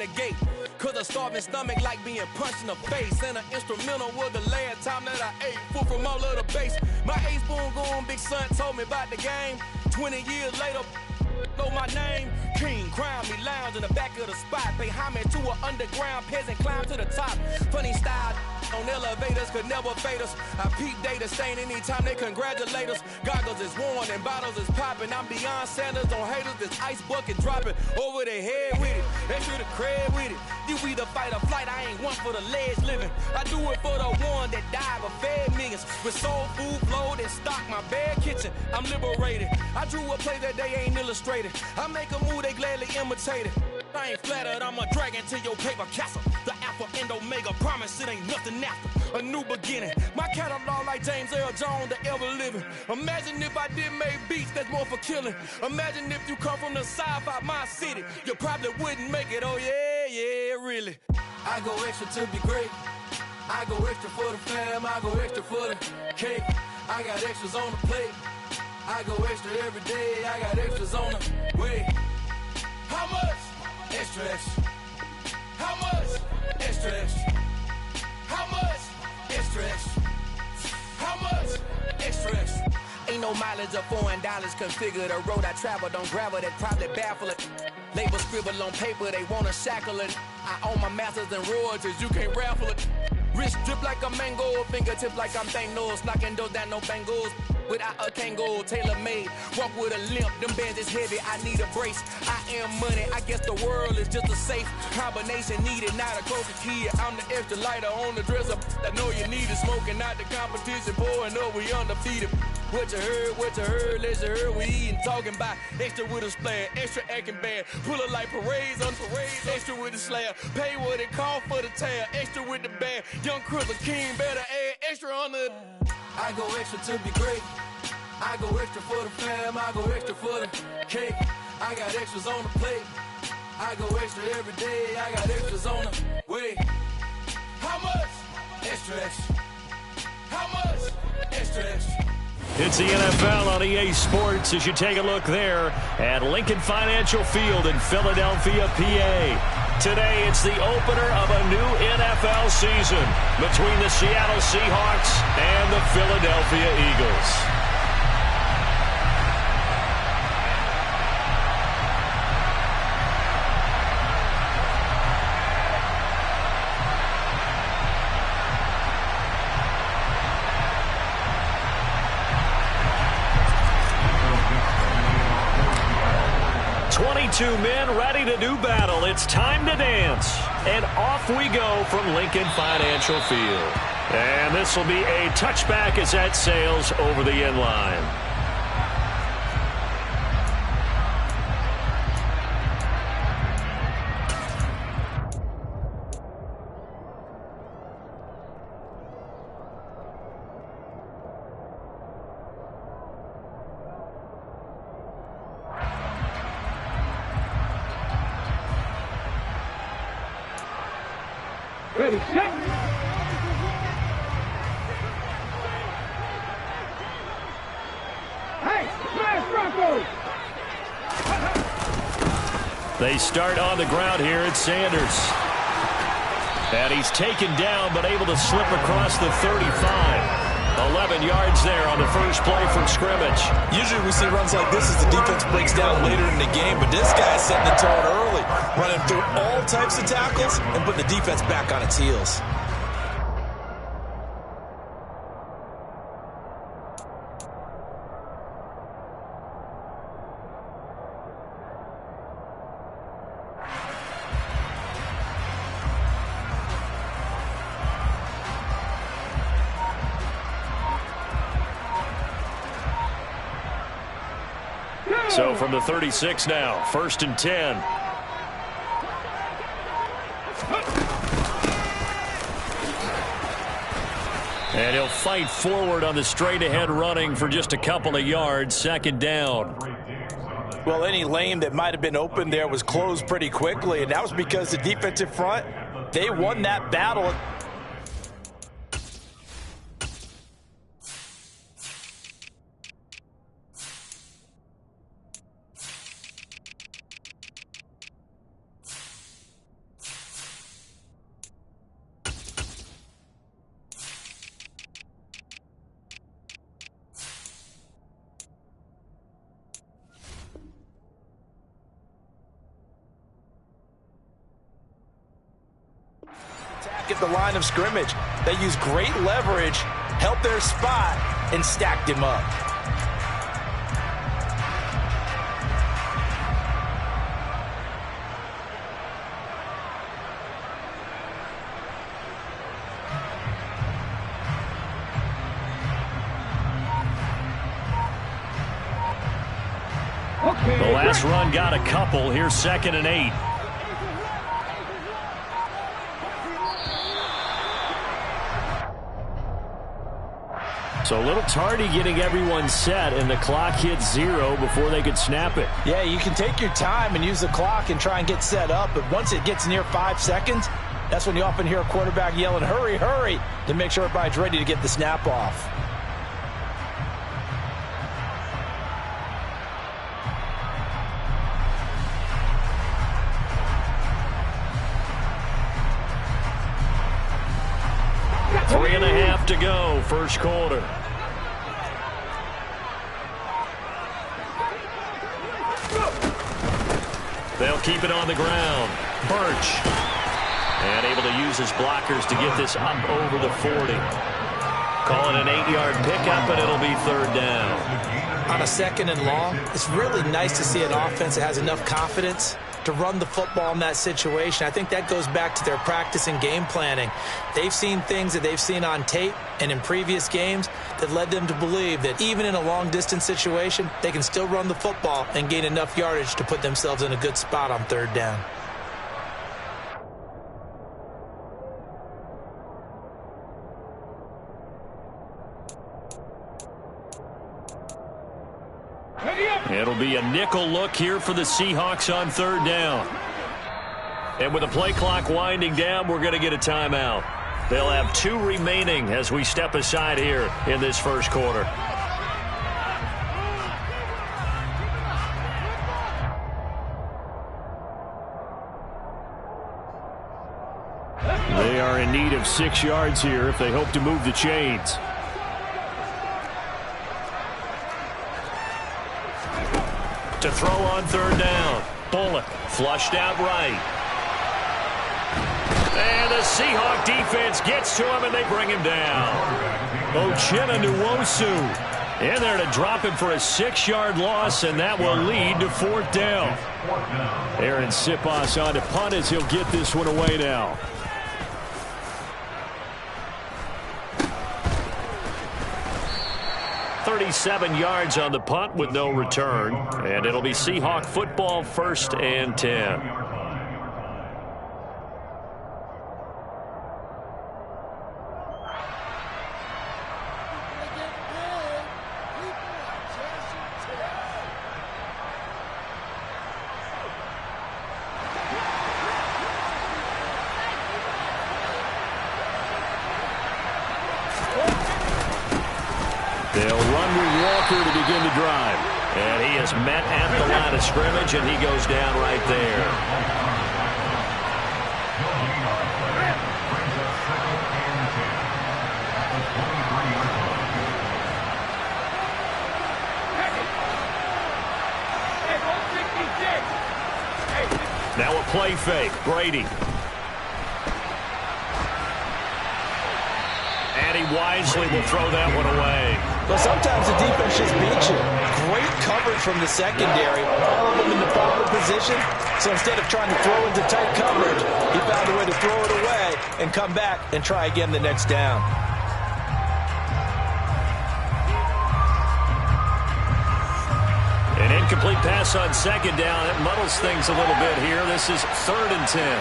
the gate. Cause a starving stomach like being punched in the face. And an instrumental was the last time that I ate food from all of the base. My ace boom goon big son told me about the game. 20 years later, know my name. King, crown me, lounge in the back of the spot. Pay homage to an underground peasant, climb to the top. Funny style on elevators could never fade us. I peep data stain anytime they congratulate us. Goggles is worn and bottles is popping. I'm Deion Sanders on haters, this ice bucket dropping over their head with it. They should have cred with it. You either fight or flight, I ain't one for the ledge living. I do it for the one that died but fed millions. With soul food flowed and stock my bad kitchen. I'm liberated. I drew a play that they ain't illustrated. I make a move, they gladly imitate it. I ain't flattered, I'm a dragon to your paper castle. The Alpha and Omega, promise it ain't nothing after. A new beginning. My catalog like James Earl Jones, the ever living. Imagine if I did make beats that's more for killing. Imagine if you come from the south out my city. You probably wouldn't make it, oh yeah, really. I go extra to be great. I go extra for the fam, I go extra for the cake. I got extras on the plate. I go extra every day, I got extras on the way. How much? Extra, extra. How much? Extra, extra. How much? Extra, extra. How much? Extra, extra. Ain't no mileage of $4 configure the road I travel. Don't gravel, that probably baffle it. Label scribble on paper, they wanna shackle it. I own my masters and royalties, you can't raffle it. Wrist drip like a mango, fingertip like I'm Thanos. Knocking those down, no bangles. Without a Kango, tailor-made. Walk with a limp, them bands is heavy, I need a brace. I am money, I guess the world is just a safe combination needed, not a coca kid. I'm the extra lighter on the dresser. I know you need it, smoking out the competition, pouring up, we undefeated. What you heard, let you heard, we eating, talking about extra with a splash, extra acting bad. Pull it like parades on parades, extra with the slab. Pay what it cost for the tab, extra with the bag. Young Cripple King, better add extra on the. I go extra to be great. I go extra for the fam, I go extra for the cake. I got extras on the plate. I go extra every day, I got extras on the way. How much? Extra, extra. How much? Extra, extra. It's the NFL on EA Sports as you take a look there at Lincoln Financial Field in Philadelphia, PA. Today, it's the opener of a new NFL season between the Seattle Seahawks and the Philadelphia Eagles. Two men ready to do battle. It's time to dance. And off we go from Lincoln Financial Field. And this will be a touchback as that sails over the end line. Ready, set. Hey, smash Broncos! They start on the ground here at Sanders. And he's taken down, but able to slip across the 35. 11 yards there on the first play from scrimmage. Usually we see runs like this as the defense breaks down later in the game, but this guy's setting the tone early, running through all types of tackles and putting the defense back on its heels. So from the 36 now, 1st and 10. And he'll fight forward on the straight-ahead running for just a couple of yards, 2nd down. Well, any lane that might have been open there was closed pretty quickly, and that was because the defensive front, they won that battle. back at the line of scrimmage. They used great leverage, held their spot, and stacked him up. The last run got a couple. Here's 2nd and 8. So a little tardy getting everyone set, and the clock hit 0 before they could snap it. Yeah, you can take your time and use the clock and try and get set up, but once it gets near 5 seconds, that's when you often hear a quarterback yelling, hurry, hurry, to make sure everybody's ready to get the snap off. Three and a half to go, first quarter. They'll keep it on the ground. Birch. And able to use his blockers to get this up over the 40. Call it an 8-yard pickup, and it'll be 3rd down. On a 2nd and long, it's really nice to see an offense that has enough confidence to run the football in that situation. I think that goes back to their practice and game planning. They've seen things that they've seen on tape and in previous games that led them to believe that even in a long-distance situation, they can still run the football and gain enough yardage to put themselves in a good spot on 3rd down. It'll be a nickel look here for the Seahawks on 3rd down. And with the play clock winding down, we're going to get a timeout. They'll have 2 remaining as we step aside here in this first quarter. They are in need of 6 yards here if they hope to move the chains. To throw on 3rd down. Bullock flushed out right. And the Seahawk defense gets to him, and they bring him down. Uchenna Nwosu in there to drop him for a 6-yard loss, and that will lead to 4th down. Aaron Siposs on to punt as he'll get this one away now. .37 yards on the punt with no return. And it'll be Seahawk football, 1st and 10. They'll run with Walker to begin the drive. And he is met at the line of scrimmage, and he goes down right there. Now a play fake. Brady. And he wisely will throw that one away. But sometimes the defense just beats you. Great coverage from the secondary. All of them in the proper position. So instead of trying to throw into tight coverage, he found a way to throw it away and come back and try again the next down. An incomplete pass on 2nd down. It muddles things a little bit here. This is 3rd and 10.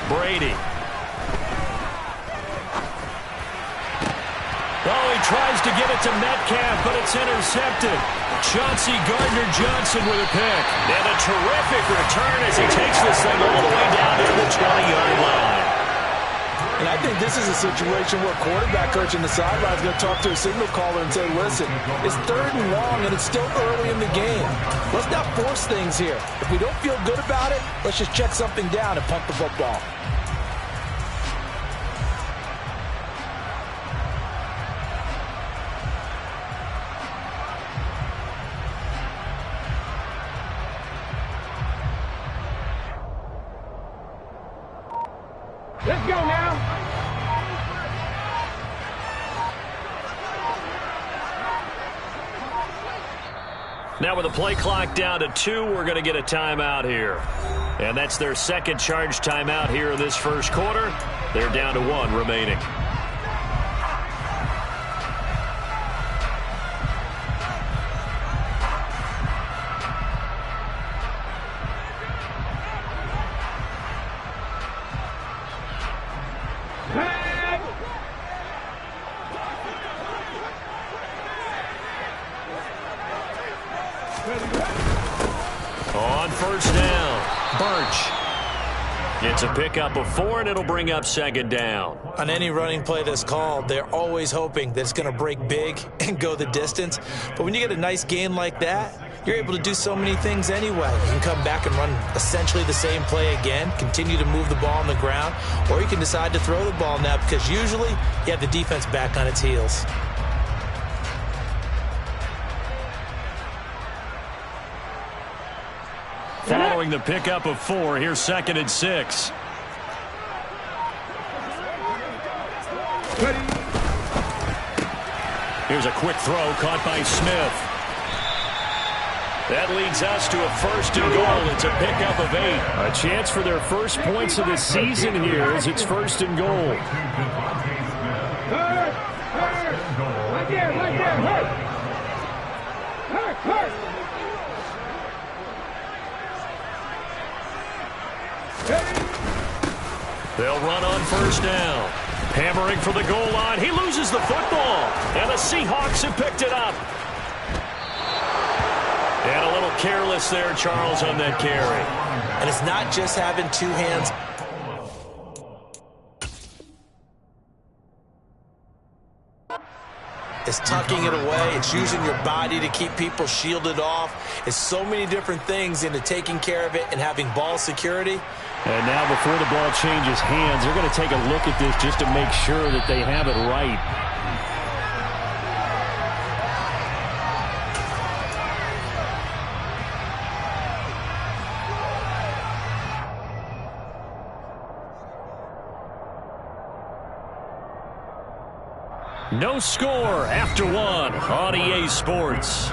Brady. Oh, he tries to get it to Metcalf, but it's intercepted. Chauncey Gardner-Johnson with a pick. And a terrific return as he takes this thing all the way down to the 20-yard line. And I think this is a situation where quarterback coach in the sideline is going to talk to a signal caller and say, listen, it's 3rd and long and it's still early in the game. Let's not force things here. If we don't feel good about it, let's just check something down and punt the football. Now with the play clock down to 2, we're going to get a timeout here. And that's their second charge timeout here in this first quarter. They're down to 1 remaining. On first down, Birch. It's a pickup of 4, and it'll bring up second down. On any running play that's called, they're always hoping that it's going to break big and go the distance. But when you get a nice gain like that, you're able to do so many things anyway. You can come back and run essentially the same play again, continue to move the ball on the ground, or you can decide to throw the ball now because usually you have the defense back on its heels. Following the pickup of 4, here's 2nd and 6. Here's a quick throw caught by Smith. That leads us to a 1st and goal. It's a pickup of 8. A chance for their first points of the season here as it's 1st and goal. Right there, hurt. They'll run on first down. Hammering for the goal line. He loses the football. And the Seahawks have picked it up. And a little careless there, Charles, on that carry. And it's not just having 2 hands. It's tucking it away. It's using your body to keep people shielded off. It's so many different things into taking care of it and having ball security. And now before the ball changes hands, they're going to take a look at this just to make sure that they have it right. No score after 1 on EA Sports.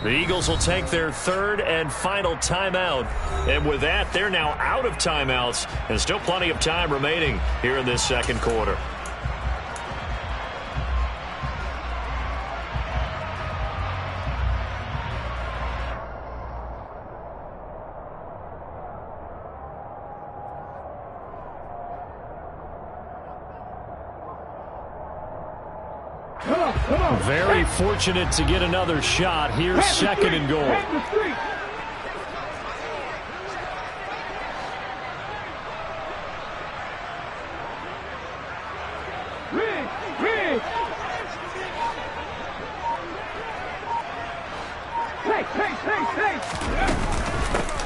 The Eagles will take their 3rd and final timeout. And with that, they're now out of timeouts. And still plenty of time remaining here in this second quarter. Very fortunate to get another shot. Here's 2nd and goal.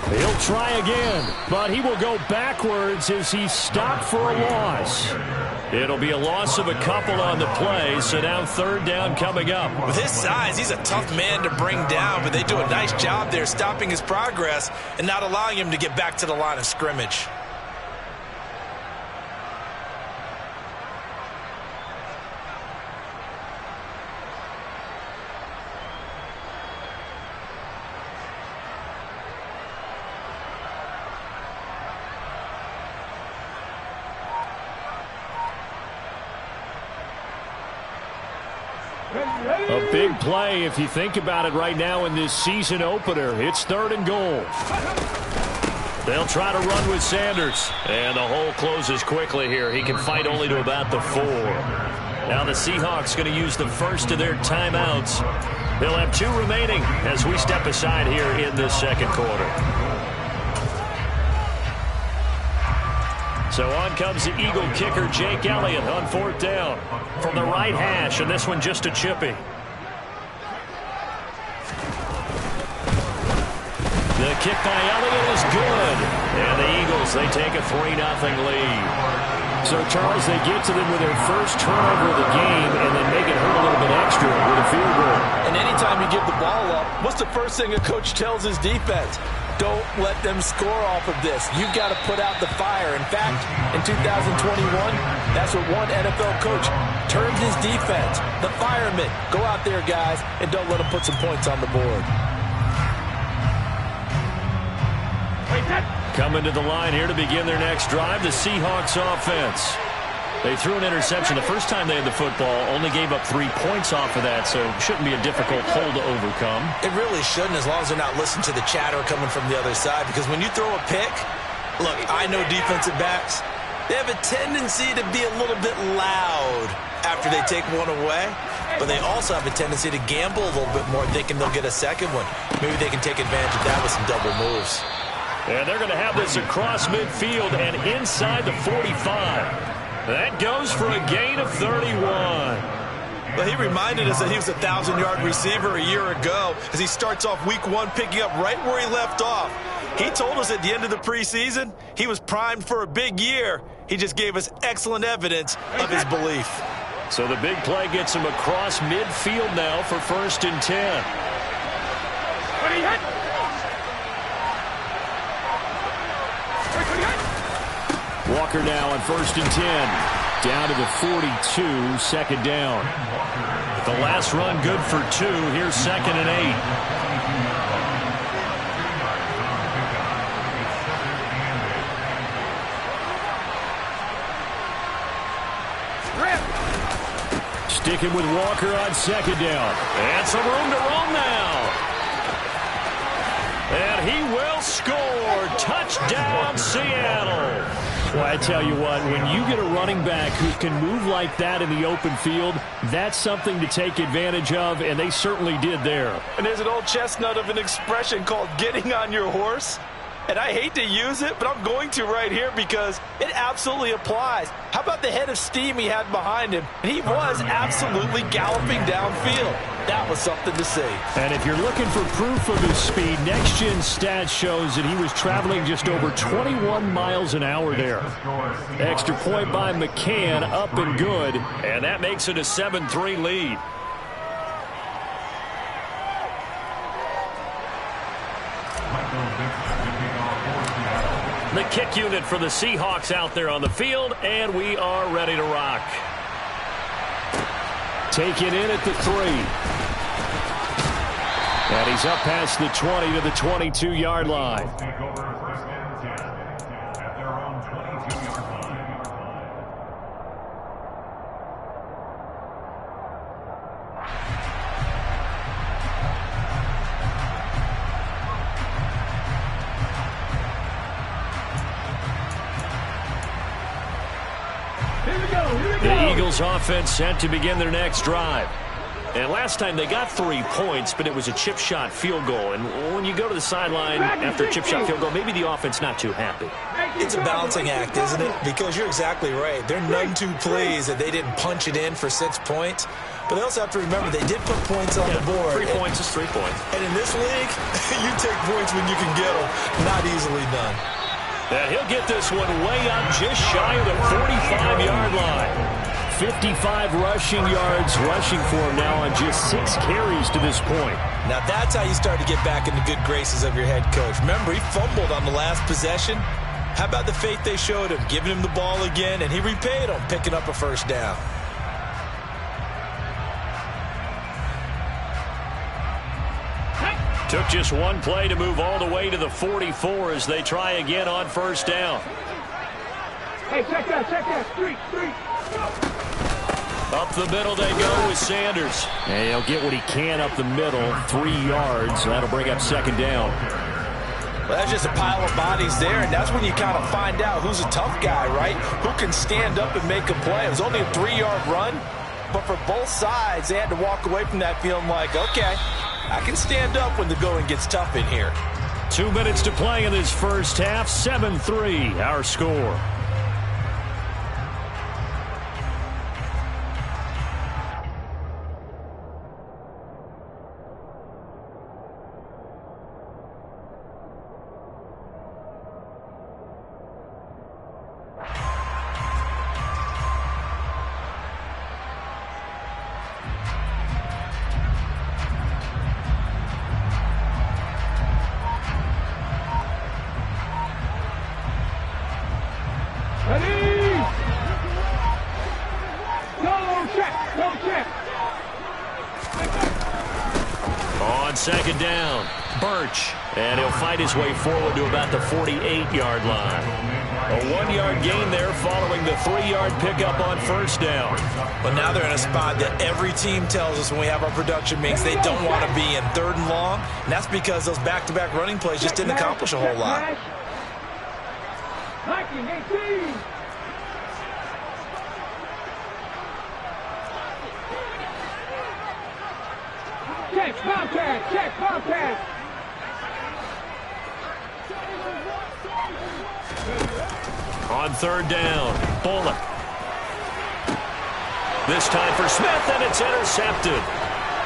He'll try again, but he will go backwards as he's stopped for a loss. It'll be a loss of a couple on the play, so now 3rd down coming up. With his size, he's a tough man to bring down, but they do a nice job there stopping his progress and not allowing him to get back to the line of scrimmage. A big play if you think about it right now in this season opener. It's 3rd and goal. They'll try to run with Sanders. And the hole closes quickly here. He can fight only to about the 4. Now the Seahawks going to use the first of their timeouts. They'll have 2 remaining as we step aside here in this second quarter. So on comes the Eagle kicker, Jake Elliott, on 4th down. From the right hash, and this one just a chippy. The kick by Elliott is good. And the Eagles, they take a 3-0 lead. So, Charles, they get to them with their first turnover of the game and then make it hurt a little bit extra with a field goal. And anytime you give the ball up, what's the first thing a coach tells his defense? Don't let them score off of this. You've got to put out the fire. In fact, in 2021, that's what one NFL coach termed his defense. The firemen. Go out there, guys, and don't let them put some points on the board. Coming to the line here to begin their next drive, the Seahawks offense. They threw an interception the first time they had the football, only gave up 3 points off of that, so it shouldn't be a difficult hole to overcome. It really shouldn't, as long as they're not listening to the chatter coming from the other side, because when you throw a pick, look, I know defensive backs, they have a tendency to be a little bit loud after they take one away, but they also have a tendency to gamble a little bit more, thinking they'll get a second one. Maybe they can take advantage of that with some double moves. And they're going to have this across midfield and inside the 45. That goes for a gain of 31. Well, he reminded us that he was a 1,000-yard receiver a year ago as he starts off week 1 picking up right where he left off. He told us at the end of the preseason he was primed for a big year. He just gave us excellent evidence of his belief. So the big play gets him across midfield now for 1st and 10. Walker now on 1st and 10. Down to the 42, 2nd down. The last run good for 2. Here's 2nd and 8. Sticking with Walker on 2nd down. And some room to roam now. And he will score. Touchdown, Seattle. Well, I tell you what, when you get a running back who can move like that in the open field, that's something to take advantage of, and they certainly did there. And there's an old chestnut of an expression called getting on your horse. And I hate to use it, but I'm going to right here because it absolutely applies. How about the head of steam he had behind him? And he was absolutely galloping downfield. That was something to see. And if you're looking for proof of his speed, Next Gen Stats shows that he was traveling just over 21 miles an hour there. Extra point by McCann, up and good. And that makes it a 7-3 lead. The kick unit for the Seahawks out there on the field, and we are ready to rock. Taken in at the 3. And he's up past the 20 to the 22-yard line. The Eagles offense set to begin their next drive. And last time they got 3 points, but it was a chip shot field goal. And when you go to the sideline after a chip shot field goal, maybe the offense not too happy. It's a balancing act, isn't it? Because you're exactly right. They're none too pleased that they didn't punch it in for 6 points. But they also have to remember they did put points on the board. 3 points is 3 points. And in this league, you take points when you can get them. Not easily done. And he'll get this one way up just shy of the 45-yard line. 55 rushing yards rushing for him now on just 6 carries to this point. Now that's how you start to get back in the good graces of your head coach. Remember, he fumbled on the last possession. How about the faith they showed him, giving him the ball again, and he repaid him, picking up a 1st down. Took just 1 play to move all the way to the 44 as they try again on 1st down. Hey, check that, street. Up the middle they go with Sanders. And he'll get what he can up the middle, 3 yards. That'll bring up 2nd down. Well, that's just a pile of bodies there, and that's when you kind of find out who's a tough guy, right? Who can stand up and make a play. It was only a 3-yard run, But for both sides, they had to walk away from that feeling like, okay, I can stand up when the going gets tough in here. 2 minutes to play in this first half. 7-3 our score. On second down, Birch, and he'll fight his way forward to about the 48-yard line. A 1-yard gain there following the 3-yard pickup on first down. But now they're in a spot that every team tells us when we have our production meetings they don't want to be in, 3rd and long, and that's because those back-to-back running plays just didn't accomplish a whole lot. 19-18. Check, contact, check, contact. On 3rd down, Bullock. This time for Smith, and it's intercepted.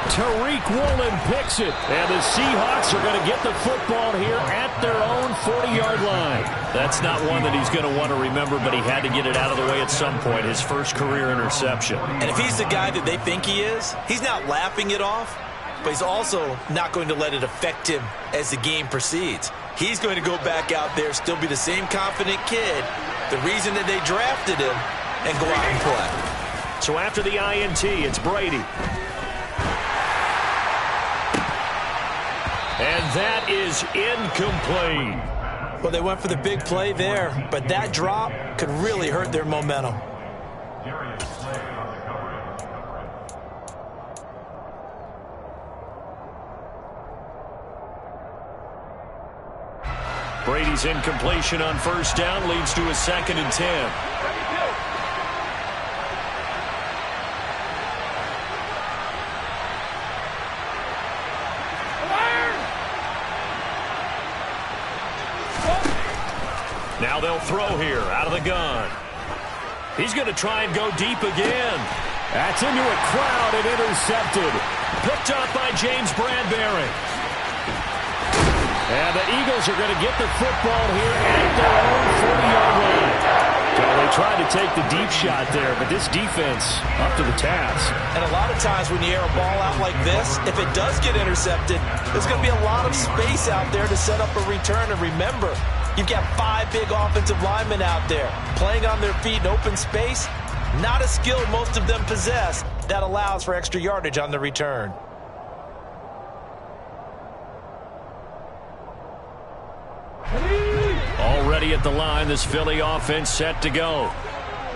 Tariq Woolen picks it, and the Seahawks are going to get the football here at their own 40-yard line. That's not one that he's going to want to remember, but he had to get it out of the way at some point, his first career interception. And if he's the guy that they think he is, he's not laughing it off, but he's also not going to let it affect him as the game proceeds. He's going to go back out there, still be the same confident kid, the reason that they drafted him, and go out and play. So after the INT, it's Brady. And that is incomplete. Well, they went for the big play there, but that drop could really hurt their momentum. Brady's incompletion on first down leads to a 2nd and 10. Now they'll throw here out of the gun. He's going to try and go deep again. That's into a crowd and intercepted. Picked up by James Bradbury. And the Eagles are going to get the football here at their own 40-yard line. Well, they tried to take the deep shot there, but this defense up to the task. And a lot of times when you air a ball out like this, if it does get intercepted, there's going to be a lot of space out there to set up a return. And remember, you've got 5 big offensive linemen out there playing on their feet in open space. Not a skill most of them possess that allows for extra yardage on the return. Already at the line, this Philly offense set to go.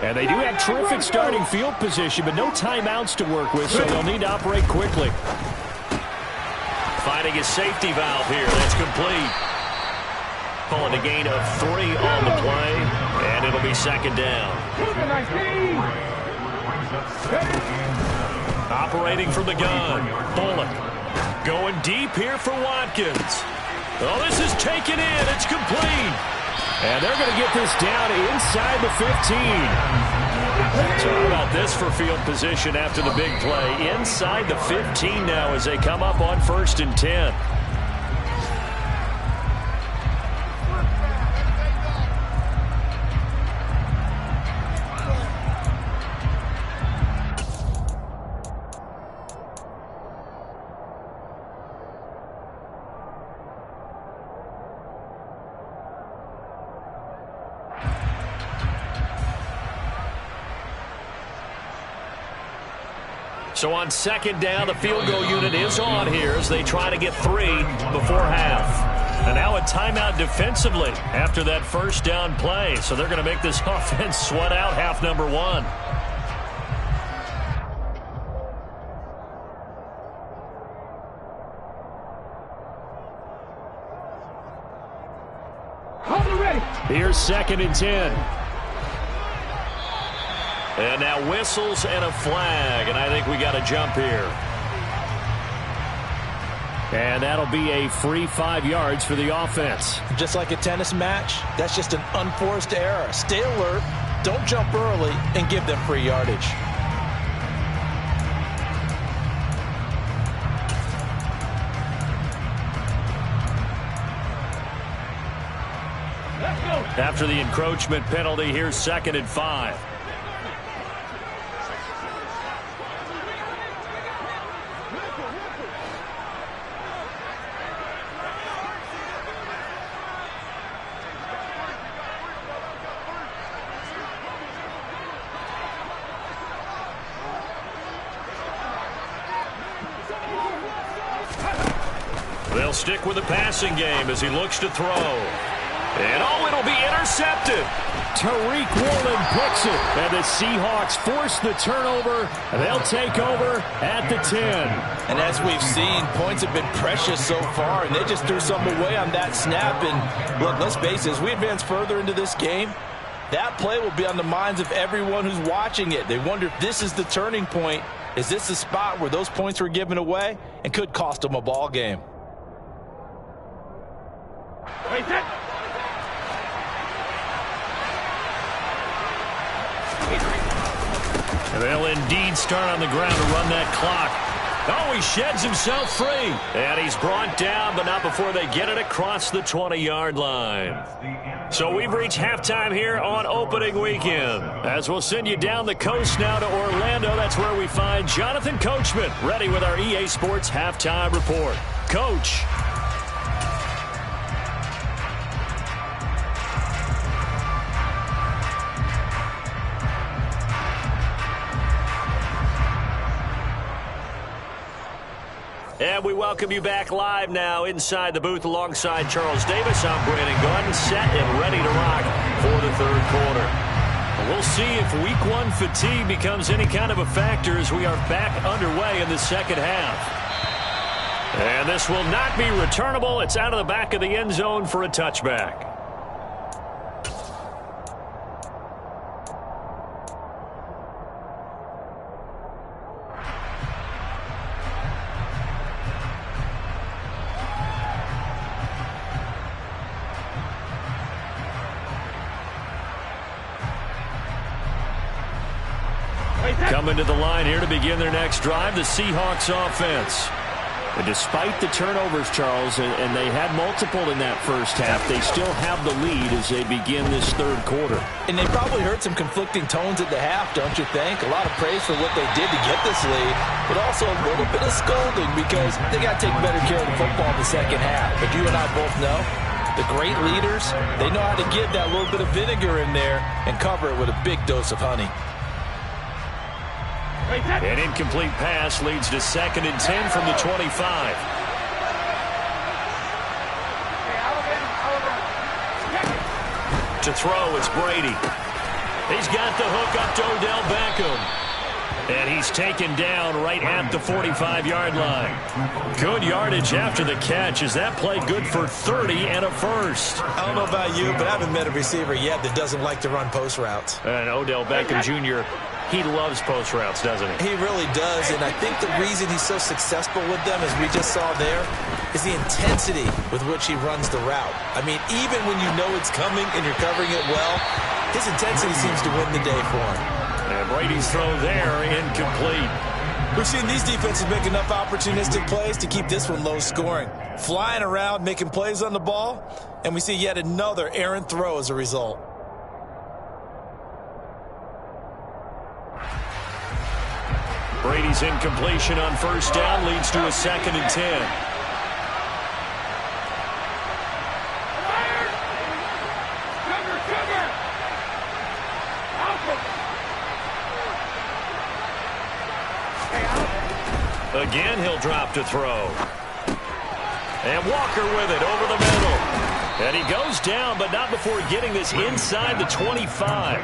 And they do have terrific starting field position, but no timeouts to work with, so they'll need to operate quickly. Finding a safety valve here. That's complete. Calling a gain of 3 on the play, and it'll be 2nd down. Operating from the gun, Bullock. Going deep here for Watkins. Oh, this is taken in. It's complete. And they're going to get this down inside the 15. So how about this for field position after the big play? Inside the 15 now as they come up on 1st and 10. So on 2nd down, the field goal unit is on here as they try to get 3 before half. And now a timeout defensively after that first down play. So they're going to make this offense sweat out half number 1. Here's 2nd and 10. And now whistles and a flag, and I think we got a jump here. And that'll be a free 5 yards for the offense. Just like a tennis match, that's just an unforced error. Stay alert, don't jump early, and give them free yardage. After the encroachment penalty, here's 2nd and 5. They'll stick with the passing game as he looks to throw. And it'll be intercepted. Tariq Woolen picks it. And the Seahawks force the turnover. They'll take over at the 10. And as we've seen, points have been precious so far, and they just threw some away on that snap. And look, let's face it, as we advance further into this game, that play will be on the minds of everyone who's watching it. They wonder if this is the turning point. Is this the spot where those points were given away and could cost them a ball game? They'll indeed start on the ground to run that clock. Oh, he sheds himself free. And he's brought down, but not before they get it across the 20-yard line. So we've reached halftime here on opening weekend. As we'll send you down the coast now to Orlando, that's where we find Jonathan Coachman ready with our EA Sports halftime report. Coach. And we welcome you back live now inside the booth alongside Charles Davis. I'm Brandon Gordon, set and ready to rock for the third quarter. We'll see if week 1 fatigue becomes any kind of a factor as we are back underway in the second half. And this will not be returnable. It's out of the back of the end zone for a touchback. Coming to the line here to begin their next drive, the Seahawks offense. And despite the turnovers, Charles, and they had multiple in that first half, they still have the lead as they begin this third quarter. And they probably heard some conflicting tones at the half, don't you think? A lot of praise for what they did to get this lead, but also a little bit of scolding because they got to take better care of the football in the second half. But you and I both know the great leaders, they know how to give that little bit of vinegar in there and cover it with a big dose of honey. An incomplete pass leads to 2nd and 10 from the 25. To throw, it's Brady. He's got the hook up to Odell Beckham. And he's taken down right at the 45-yard line. Good yardage after the catch. Is that play good for 30 and a first? I don't know about you, but I haven't met a receiver yet that doesn't like to run post routes. And Odell Beckham Jr., he loves post routes, doesn't he? He really does, and I think the reason he's so successful with them, as we just saw there, is the intensity with which he runs the route. I mean, even when you know it's coming and you're covering it well, his intensity seems to win the day for him. And Brady's throw there, incomplete. We've seen these defenses make enough opportunistic plays to keep this one low scoring. Flying around, making plays on the ball, and we see yet another errant throw as a result. Brady's incompletion on first down leads to a 2nd and 10. Again, he'll drop to throw. And Walker with it over the middle. And he goes down, but not before getting this inside the 25.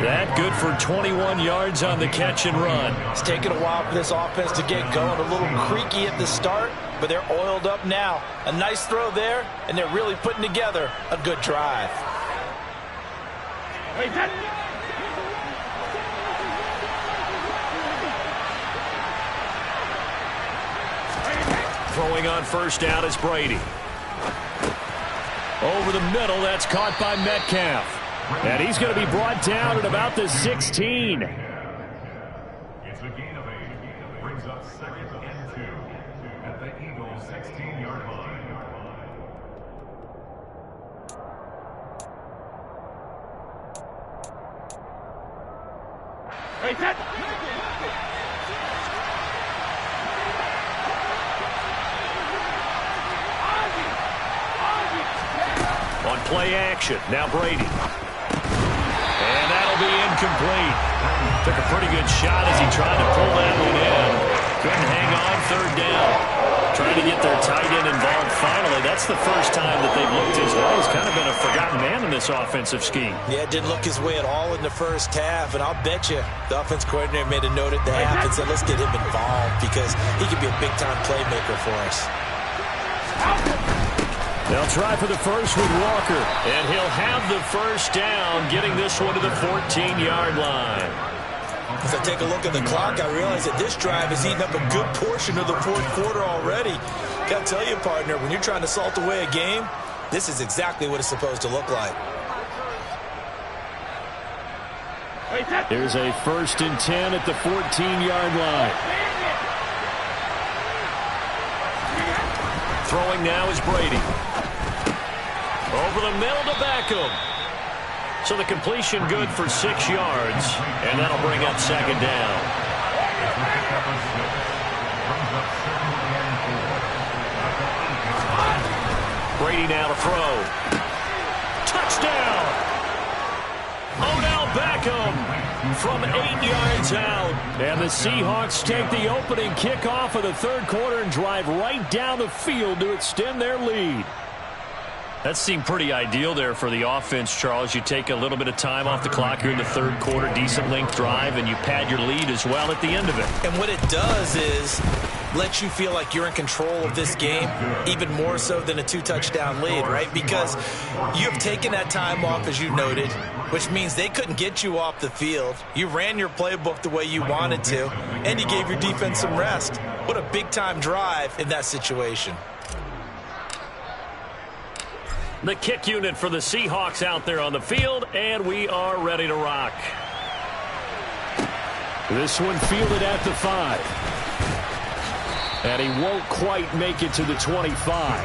That good for 21 yards on the catch and run. It's taken a while for this offense to get going. A little creaky at the start, but they're oiled up now. A nice throw there, and they're really putting together a good drive. Throwing on first down is Brady. Over the middle, that's caught by Metcalf. And he's going to be brought down at about the 16. It's a gain of 8. Brings up 2nd and 2 at the Eagles' 16-yard line. Hey, set. On play action, now Brady. And that'll be incomplete. Took a pretty good shot as he tried to pull that one in. Couldn't hang on, third down. Trying to get their tight end involved finally. That's the first time that they've looked his way. He's kind of been a forgotten man in this offensive scheme. Yeah, it didn't look his way at all in the first half, and I'll bet you the offense coordinator made a note at the half and said, let's get him involved because he could be a big-time playmaker for us. They'll try for the first with Walker, and he'll have the first down, getting this one to the 14-yard line. As I take a look at the clock, I realize that this drive has eaten up a good portion of the fourth quarter already. Got to tell you, partner, when you're trying to salt away a game, this is exactly what it's supposed to look like. There's a 1st and 10 at the 14-yard line. Throwing now is Brady. Over the middle to Beckham. So the completion good for 6 yards, and that'll bring up 2nd down. Brady now to throw. Touchdown! Odell Beckham from 8 yards out. And the Seahawks take the opening kickoff of the third quarter and drive right down the field to extend their lead. That seemed pretty ideal there for the offense, Charles. You take a little bit of time off the clock here in the third quarter, decent length drive, and you pad your lead as well at the end of it. And what it does is let you feel like you're in control of this game, even more so than a 2-touchdown lead, right? Because you've taken that time off, as you noted, which means they couldn't get you off the field. You ran your playbook the way you wanted to, and you gave your defense some rest. What a big-time drive in that situation. The kick unit for the Seahawks out there on the field, and we are ready to rock. This one fielded at the 5. And he won't quite make it to the 25.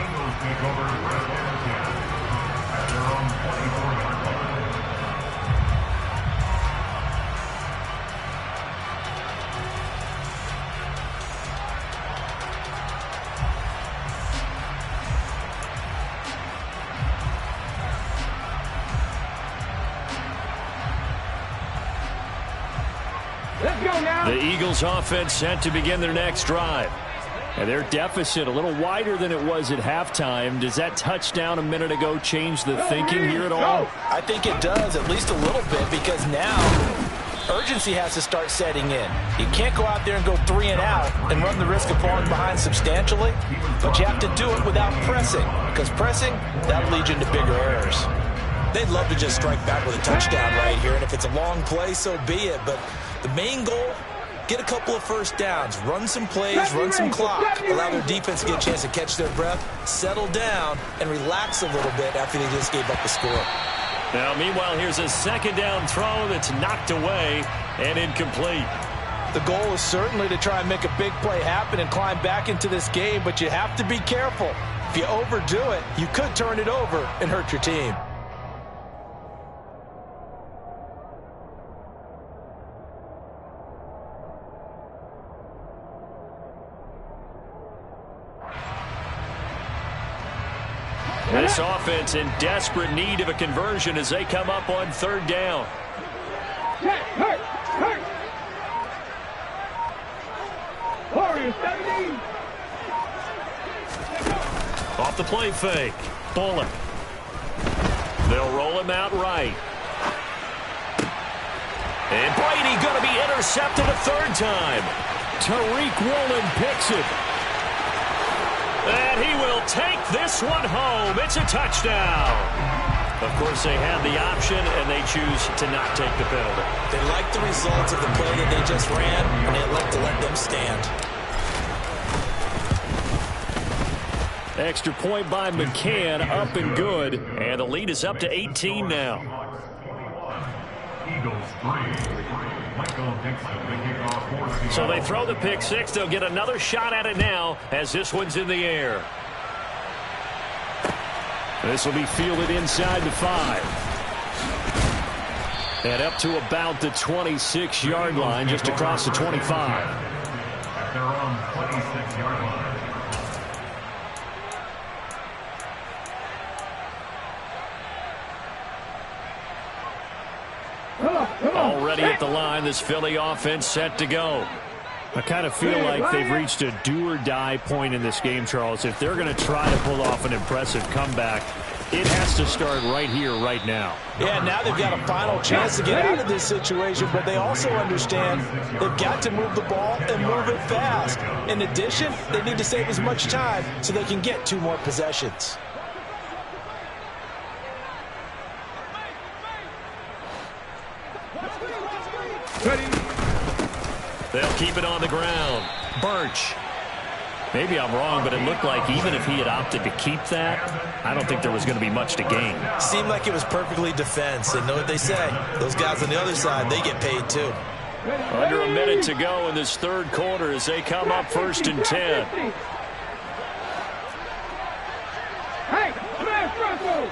Let's go now. The Eagles offense set to begin their next drive. And their deficit a little wider than it was at halftime. Does that touchdown a minute ago change the thinking here at all? I think it does, at least a little bit, because now urgency has to start setting in. You can't go out there and go 3 and out and run the risk of falling behind substantially, but you have to do it without pressing, because pressing, that'll lead you into bigger errors. They'd love to just strike back with a touchdown right here, and if it's a long play, so be it. But the main goal, get a couple of first downs, run some plays, run some clock, allow their defense to get a chance to catch their breath, settle down, and relax a little bit after they just gave up a score. Now, meanwhile, here's a 2nd down throw that's knocked away and incomplete. The goal is certainly to try and make a big play happen and climb back into this game, but you have to be careful. If you overdo it, you could turn it over and hurt your team. This offense in desperate need of a conversion as they come up on 3rd down. Hurt. Warriors 17. Off the play fake. Bullock. They'll roll him out right. And Brady going to be intercepted a 3rd time. Tariq Woolen picks it. And he will take this one home. It's a touchdown. Of course, they had the option, and they choose to not take the penalty. They like the results of the play that they just ran, and they like to let them stand. Extra point by McCann, up and good. And the lead is up to 18 now. So they throw the pick six. They'll get another shot at it now as this one's in the air. This will be fielded inside the 5. And up to about the 26-yard line, just across the 25. At their own 26-yard line. Already at the line, this Philly offense set to go. I kind of feel like they've reached a do-or-die point in this game, Charles. If they're going to try to pull off an impressive comeback, it has to start right here, right now. Yeah, now they've got a final chance to get out of this situation, but they also understand they've got to move the ball and move it fast. In addition, they need to save as much time so they can get 2 more possessions. They'll keep it on the ground. Birch. Maybe I'm wrong, but it looked like even if he had opted to keep that, I don't think there was going to be much to gain. Seemed like it was perfectly defense. And know what they say. Those guys on the other side, they get paid too. Under a minute to go in this third quarter as they come up 1st and 10. Hey, smash Russell!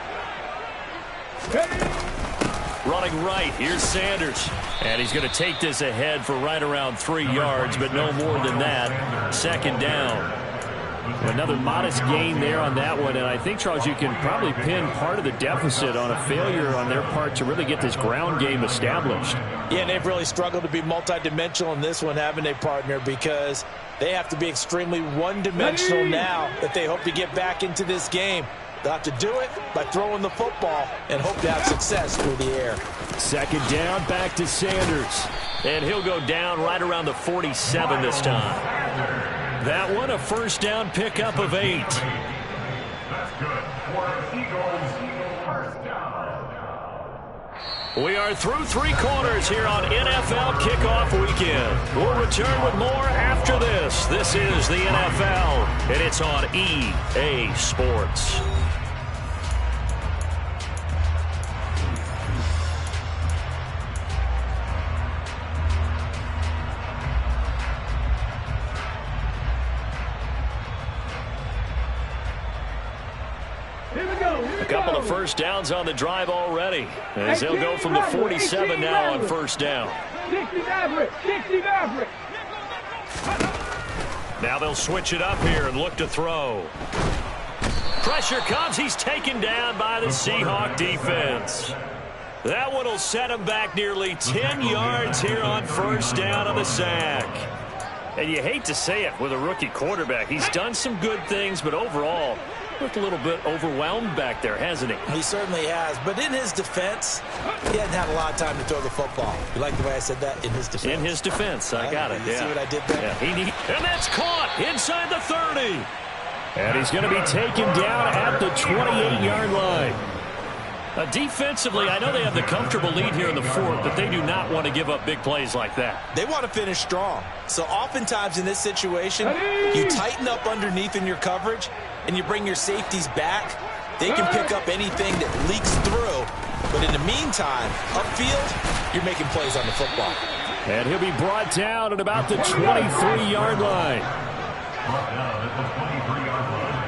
Running right, here's Sanders. And he's going to take this ahead for right around 3 yards, but no more than that. 2nd down. Another modest gain there on that one, and I think, Charles, you can probably pin part of the deficit on a failure on their part to really get this ground game established. Yeah, and they've really struggled to be multidimensional in this one, haven't they, partner? Because they have to be extremely one-dimensional now if they hope to get back into this game. They'll have to do it by throwing the football and hope to have success through the air. 2nd down, back to Sanders. And he'll go down right around the 47 this time. That one, a 1st down pickup of 8. That's good for Eagles. 1st down. We are through 3 quarters here on NFL Kickoff Weekend. We'll return with more after this. This is the NFL, and it's on EA Sports. A couple of 1st downs on the drive already, as they'll go from the 47 now on 1st down. 60 Maverick! 60 Maverick! Now they'll switch it up here and look to throw. Pressure comes. He's taken down by the Seahawk defense. That one will set him back nearly 10 yards here on 1st down on the sack. And you hate to say it with a rookie quarterback. He's done some good things, but overall, looked a little bit overwhelmed back there, hasn't he? He certainly has. But in his defense, he hadn't had a lot of time to throw the football. You like the way I said that? In his defense. In his defense. I got it. You see what I did there? Yeah, and that's caught inside the 30. And he's going to be taken down at the 28-yard line. Defensively, I know they have the comfortable lead here in the 4th, but they do not want to give up big plays like that. They want to finish strong. So oftentimes in this situation, you tighten up underneath in your coverage, and you bring your safeties back. They can pick up anything that leaks through. But in the meantime, upfield, you're making plays on the football. And he'll be brought down at about the 23-yard line. Brought down at the 23-yard line.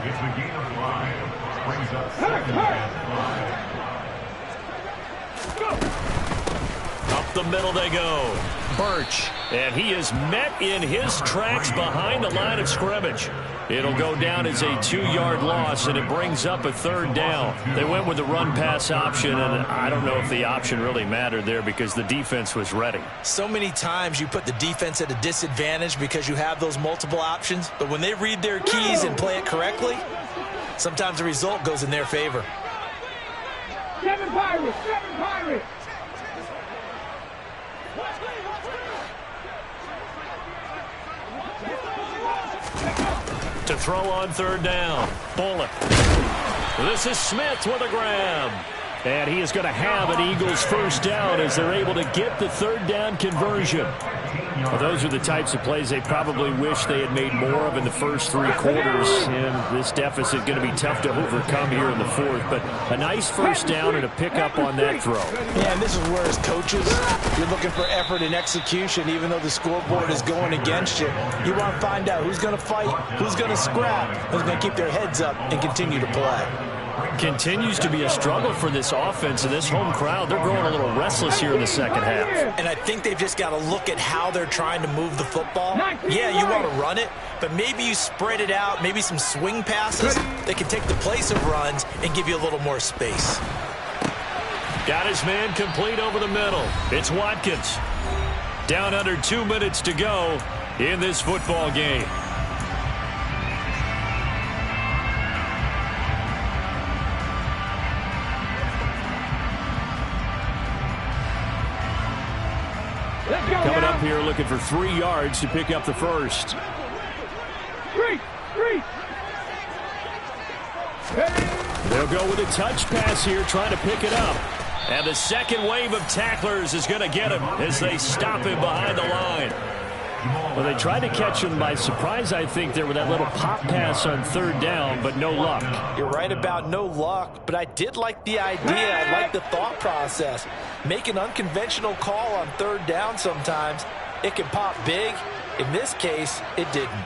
It's a gain of 5. Brings up 2nd and 5. Up the middle they go. Birch. And he is met in his tracks behind the line of scrimmage. It'll go down as a 2-yard loss, and it brings up a 3rd down. They went with the run-pass option, and I don't know if the option really mattered there because the defense was ready. So many times you put the defense at a disadvantage because you have those multiple options, but when they read their keys and play it correctly, sometimes the result goes in their favor. 7 Pirates! 7 Pirates! To throw on 3rd down. Bullock. This is Smith with a grab. And he is going to have an Eagles 1st down as they're able to get the 3rd down conversion. Well, those are the types of plays they probably wish they had made more of in the first 3 quarters. And this deficit going to be tough to overcome here in the 4th. But a nice first down and a pickup on that throw. Yeah, and this is where, as coaches, you're looking for effort and execution, even though the scoreboard is going against you. You want to find out who's going to fight, who's going to scrap, who's going to keep their heads up and continue to play. Continues to be a struggle for this offense, and this home crowd, they're growing a little restless here in the second half. And I think they've just got to look at how they're trying to move the football. Yeah, you want to run it, but maybe you spread it out, maybe some swing passes that can take the place of runs and give you a little more space. Got his man complete over the middle. It's Watkins. Down under 2 minutes to go in this football game. Coming up here looking for 3 yards to pick up the first. They'll go with a touch pass here, trying to pick it up. And the second wave of tacklers is going to get him as they stop him behind the line. Well, they tried to catch him by surprise, I think, there with that little pop pass on 3rd down, but no luck. You're right about no luck, but I did like the idea. I like the thought process. Make an unconventional call on 3rd down sometimes. It can pop big. In this case, it didn't.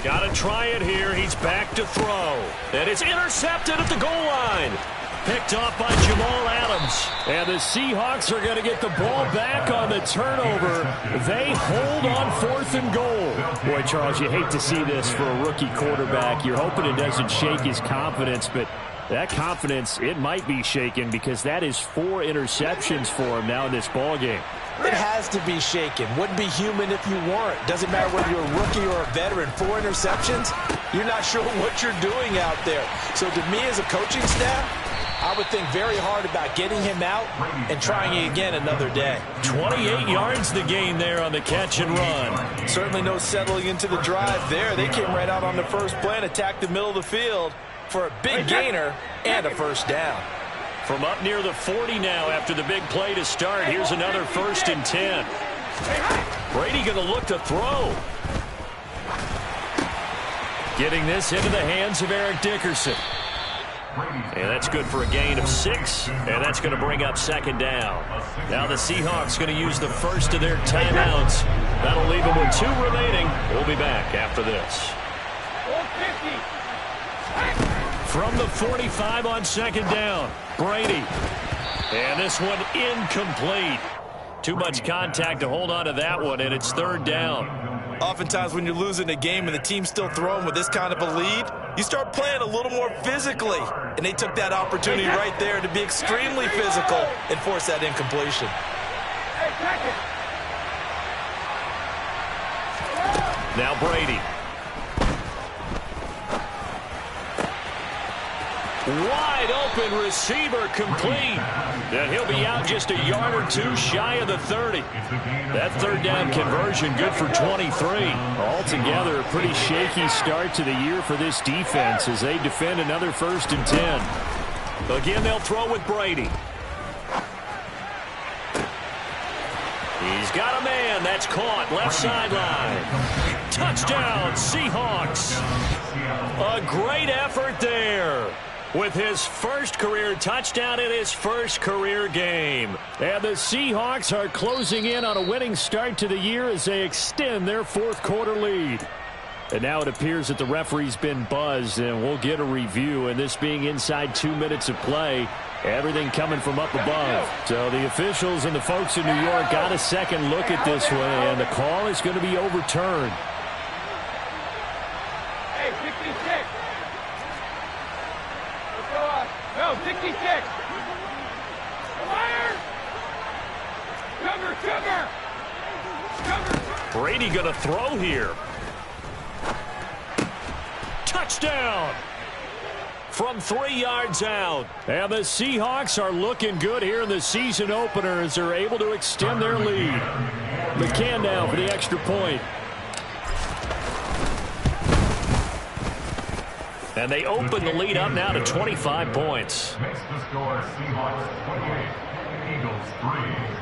Got to try it here. He's back to throw. And it's intercepted at the goal line. Picked off by Jamal Adams. And the Seahawks are going to get the ball back on the turnover. They hold on 4th and goal. Boy, Charles, you hate to see this for a rookie quarterback. You're hoping it doesn't shake his confidence, but that confidence, it might be shaken because that is 4 interceptions for him now in this ball game. It has to be shaken. Wouldn't be human if you weren't. Doesn't matter whether you're a rookie or a veteran. 4 interceptions, you're not sure what you're doing out there. So to me as a coaching staff, I would think very hard about getting him out and trying again another day. 28 yards the gain there on the catch and run. Certainly no settling into the drive there. They came right out on the first play and attacked the middle of the field for a big gainer and a first down. From up near the 40 now after the big play to start. Here's another 1st and 10. Brady going to look to throw. Getting this into the hands of Eric Dickerson. And that's good for a gain of 6. And that's going to bring up 2nd down. Now the Seahawks going to use the first of their timeouts. That'll leave them with 2 remaining. We'll be back after this. From the 45 on 2nd down, Brady. And this one incomplete. Too much contact to hold on to that one, and it's 3rd down. Oftentimes when you're losing a game and the team's still throwing with this kind of a lead, you start playing a little more physically. And they took that opportunity right there to be extremely physical and force that incompletion. Now Brady. Wide open receiver complete. And he'll be out just a yard or 2 shy of the 30. That 3rd down conversion good for 23. Altogether, a pretty shaky start to the year for this defense as they defend another 1st and 10. Again, they'll throw with Brady. He's got a man. That's caught. Left sideline. Touchdown, Seahawks. A great effort there. With his first career touchdown in his first career game. And the Seahawks are closing in on a winning start to the year as they extend their 4th quarter lead. And now it appears that the referee's been buzzed, and we'll get a review. And this being inside 2 minutes of play, everything coming from up above. So the officials and the folks in New York got a second look at this one, and the call is going to be overturned. Hey, 66. Let's go up. No, 66. Fire. Cover. Brady going to throw here. Touchdown from 3 yards out. And the Seahawks are looking good here in the season opener as they're able to extend their lead. McCann down for the extra point. And they open the lead up now to 25 points. Makes the score Seahawks 28, Eagles 3.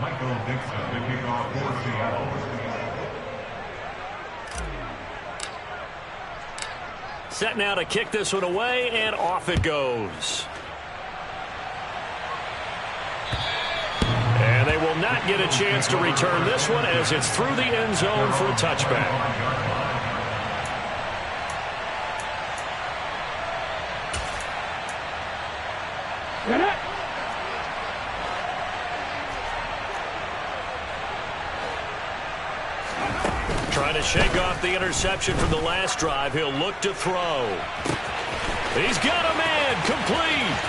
Michael Dixon to kick off for Seattle. Set now to kick this one away, and off it goes. And they will not get a chance to return this one as it's through the end zone for a touchback. Trying to shake off the interception from the last drive. He'll look to throw. He's got a man. Complete.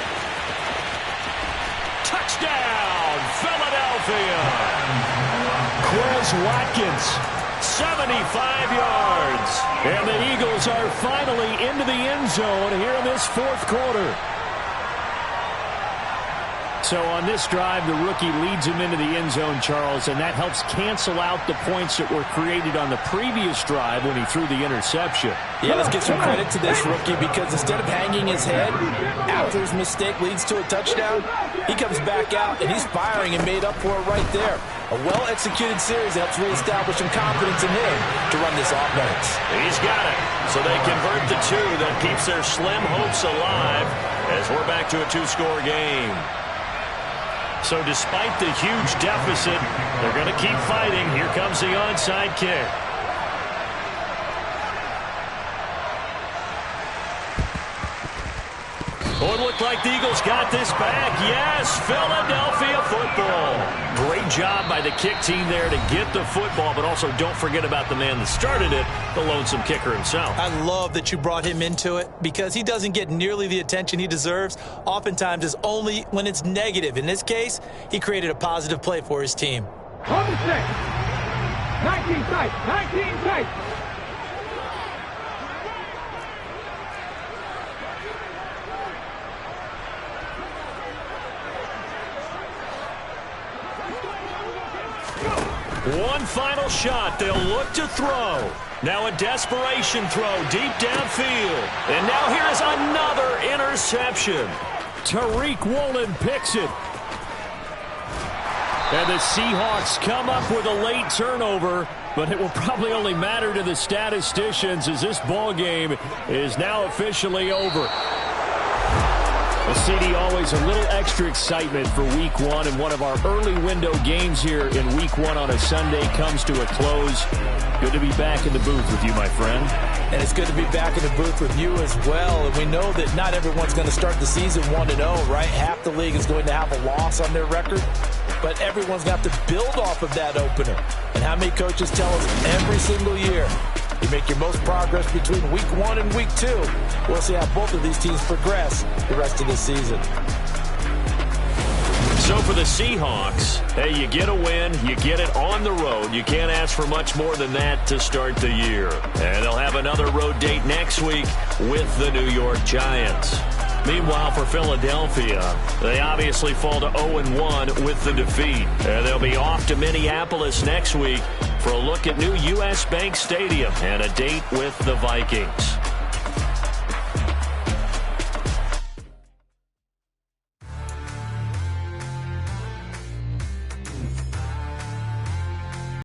Touchdown, Philadelphia. Chris Watkins, 75 yards. And the Eagles are finally into the end zone here in this fourth quarter. So on this drive, the rookie leads him into the end zone, Charles, and that helps cancel out the points that were created on the previous drive when he threw the interception. Yeah, let's give some credit to this rookie because instead of hanging his head after his mistake leads to a touchdown, he comes back out and he's firing and made up for it right there. A well-executed series helps reestablish some confidence in him to run this offense. He's got it. So they convert the two. That keeps their slim hopes alive as we're back to a two-score game. So despite the huge deficit, they're going to keep fighting. Here comes the onside kick. Oh, it looked like the Eagles got this back. Yes, Philadelphia football. Great job by the kick team there to get the football, but also don't forget about the man that started it, the lonesome kicker himself. I love that you brought him into it because he doesn't get nearly the attention he deserves. Oftentimes it's only when it's negative. In this case, he created a positive play for his team. 26, 19 tight, 19 tight. One final shot. They'll look to throw. Now a desperation throw deep downfield. And now here is another interception. Tariq Woolen picks it. And the Seahawks come up with a late turnover, but it will probably only matter to the statisticians as this ball game is now officially over. Well, CD, always a little extra excitement for Week 1, and one of our early window games here in Week 1 on a Sunday comes to a close. Good to be back in the booth with you, my friend. And it's good to be back in the booth with you as well. And we know that not everyone's going to start the season 1-0, right? Half the league is going to have a loss on their record, but everyone's got to build off of that opener. And how many coaches tell us every single year, you make your most progress between Week 1 and Week 2. We'll see how both of these teams progress the rest of the season. So for the Seahawks, hey, you get a win, you get it on the road. You can't ask for much more than that to start the year. And they'll have another road date next week with the New York Giants. Meanwhile, for Philadelphia, they obviously fall to 0-1 with the defeat. And they'll be off to Minneapolis next week for a look at new U.S. Bank Stadium and a date with the Vikings.